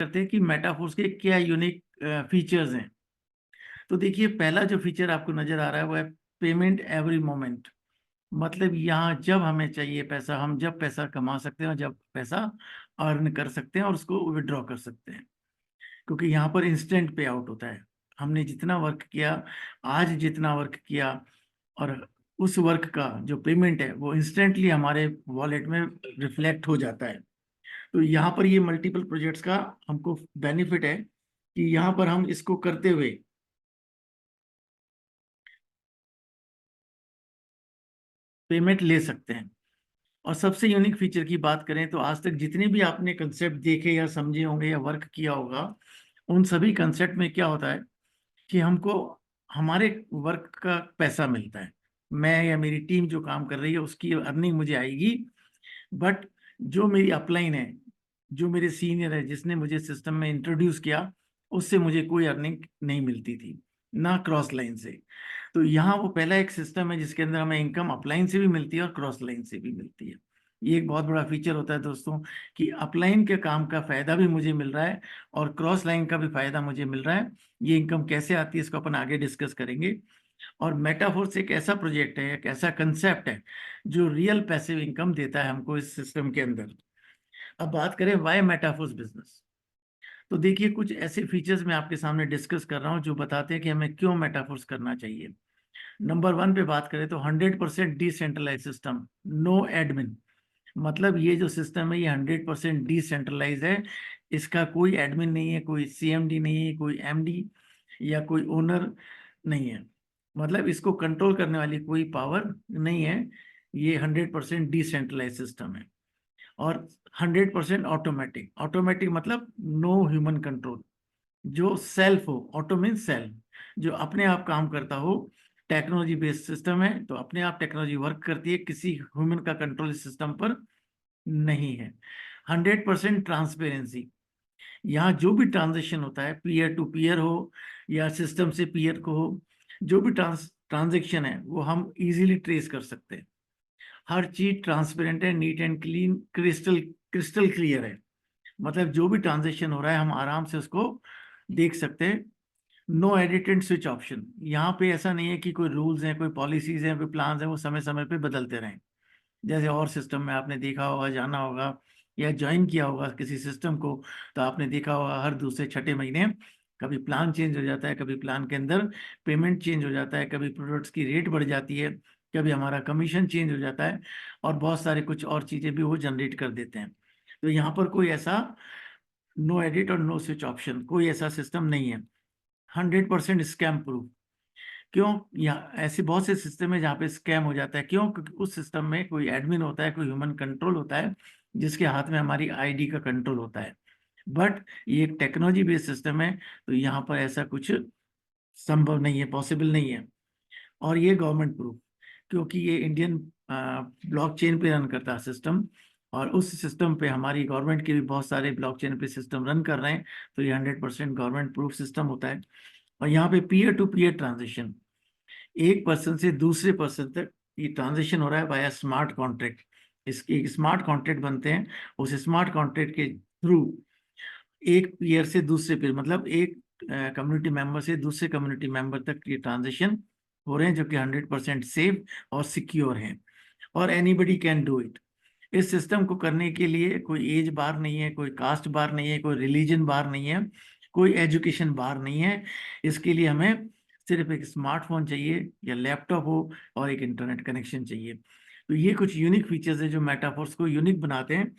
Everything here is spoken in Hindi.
करते हैं कि मेटाफोर्स के क्या यूनिक फीचर्स हैं। तो देखिए, पहला जो फीचर आपको नजर आ रहा है वो है पेमेंट एवरी मोमेंट। मतलब यहाँ जब हमें चाहिए पैसा, हम जब पैसा कमा सकते हैं और जब पैसा अर्न कर सकते हैं और उसको विड्रॉ कर सकते हैं, क्योंकि यहाँ पर इंस्टेंट पे आउट होता है। हमने जितना वर्क किया, आज जितना वर्क किया, और उस वर्क का जो पेमेंट है वो इंस्टेंटली हमारे वॉलेट में रिफ्लेक्ट हो जाता है। तो यहाँ पर ये मल्टीपल प्रोजेक्ट्स का हमको बेनिफिट है कि यहाँ पर हम इसको करते हुए पेमेंट ले सकते हैं। और सबसे यूनिक फीचर की बात करें तो आज तक जितने भी आपने कंसेप्ट देखे या समझे होंगे या वर्क किया होगा, उन सभी कंसेप्ट में क्या होता है कि हमको हमारे वर्क का पैसा मिलता है। मैं या मेरी टीम जो काम कर रही है उसकी अर्निंग मुझे आएगी, बट जो मेरी अपलाइन है, जो मेरे सीनियर है, जिसने मुझे सिस्टम में इंट्रोड्यूस किया, उससे मुझे कोई अर्निंग नहीं मिलती थी, ना क्रॉस लाइन से। तो यहाँ वो पहला एक सिस्टम है जिसके अंदर हमें इनकम अपलाइन से भी मिलती है और क्रॉस लाइन से भी मिलती है। ये एक बहुत बड़ा फीचर होता है दोस्तों, कि अपलाइन के काम का फायदा भी मुझे मिल रहा है और क्रॉस लाइन का भी फायदा मुझे मिल रहा है। ये इनकम कैसे आती है इसको अपन आगे डिस्कस करेंगे। और मेटाफोर्स एक ऐसा प्रोजेक्ट है, एक ऐसा कंसेप्ट है जो रियल पैसिव इनकम देता है हमको इस सिस्टम के अंदर। अब बात करें वाई मेटाफोर्स बिजनेस, तो देखिए कुछ ऐसे फीचर्स मैं आपके सामने डिस्कस कर रहा हूं जो बताते हैं कि हमें क्यों मेटाफोर्स करना चाहिए। नंबर वन पे बात करें तो 100% डिसेंट्रलाइज सिस्टम, नो एडमिन। मतलब ये जो सिस्टम है ये 100% डिसेंट्रलाइज है। इसका कोई एडमिन नहीं है, कोई सीएमडी नहीं है, कोई एमडी या कोई ओनर नहीं है। मतलब इसको कंट्रोल करने वाली कोई पावर नहीं है। ये 100% डिसेंट्रलाइज सिस्टम है। और 100% ऑटोमेटिक। ऑटोमेटिक मतलब नो ह्यूमन कंट्रोल, जो सेल्फ हो। ऑटो मीन सेल्फ, जो अपने आप काम करता हो। टेक्नोलॉजी बेस्ड सिस्टम है तो अपने आप टेक्नोलॉजी वर्क करती है, किसी ह्यूमन का कंट्रोल इस सिस्टम पर नहीं है। 100% ट्रांसपेरेंसी। यहाँ जो भी ट्रांजेक्शन होता है, पीयर टू पीयर हो या सिस्टम से पीयर को हो, जो भी ट्रांजेक्शन है वो हम इजीली ट्रेस कर सकते हैं। हर चीज ट्रांसपेरेंट है, neat and clean, crystal crystal clear है। मतलब जो भी ट्रांजेक्शन हो रहा है हम आराम से उसको देख सकते हैं। No edit and switch option. यहाँ पे ऐसा नहीं है कि कोई रूल्स हैं, कोई पॉलिसीज हैं, कोई प्लान्स हैं, वो समय समय पे बदलते रहें। जैसे और सिस्टम में आपने देखा होगा, जाना होगा या ज्वाइन किया होगा किसी सिस्टम को, तो आपने देखा होगा हर दूसरे छठे महीने कभी प्लान चेंज हो जाता है, कभी प्लान के अंदर पेमेंट चेंज हो जाता है, कभी प्रोडक्ट्स की रेट बढ़ जाती है, कभी हमारा कमीशन चेंज हो जाता है, और बहुत सारे कुछ और चीज़ें भी वो जनरेट कर देते हैं। तो यहाँ पर कोई ऐसा नो एडिट और नो स्विच ऑप्शन, कोई ऐसा सिस्टम नहीं है। 100% स्कैम प्रूफ। क्यों? यहाँ ऐसे बहुत से सिस्टम है जहाँ पे स्कैम हो जाता है। क्यों? क्योंकि उस सिस्टम में कोई एडमिन होता है, कोई ह्यूमन कंट्रोल होता है, जिसके हाथ में हमारी आईडी का कंट्रोल होता है। बट ये एक टेक्नोलॉजी बेस्ड सिस्टम है, तो यहाँ पर ऐसा कुछ संभव नहीं है, पॉसिबल नहीं है। और ये गवर्नमेंट प्रूफ, क्योंकि ये इंडियन ब्लॉकचेन पे रन करता है सिस्टम, और उस सिस्टम पे हमारी गवर्नमेंट के भी बहुत सारे ब्लॉकचेन पे सिस्टम रन कर रहे हैं। तो ये 100% गवर्नमेंट प्रूफ सिस्टम होता है। और यहाँ पे पीयर टू पीयर ट्रांजेक्शन, एक पर्सन से दूसरे पर्सन तक ये ट्रांजेक्शन हो रहा है वाया स्मार्ट कॉन्ट्रैक्ट। इसके एक स्मार्ट कॉन्ट्रैक्ट बनते हैं, उस स्मार्ट कॉन्ट्रैक्ट के थ्रू एक पीयर से दूसरे पीयर, मतलब एक कम्युनिटी मेंबर से दूसरे कम्युनिटी मेंबर तक ये ट्रांजेक्शन हो रहे हैं, जो कि 100% सेफ और सिक्योर हैं, और एनीबडी कैन डू इट। इस सिस्टम को करने के लिए कोई एज बार नहीं है, कोई कास्ट बार नहीं है, कोई रिलीजन बार नहीं है, कोई एजुकेशन बार नहीं है। इसके लिए हमें सिर्फ एक स्मार्टफोन चाहिए या लैपटॉप हो और एक इंटरनेट कनेक्शन चाहिए। तो ये कुछ यूनिक फीचर्स है जो मेटाफोर्स को यूनिक बनाते हैं।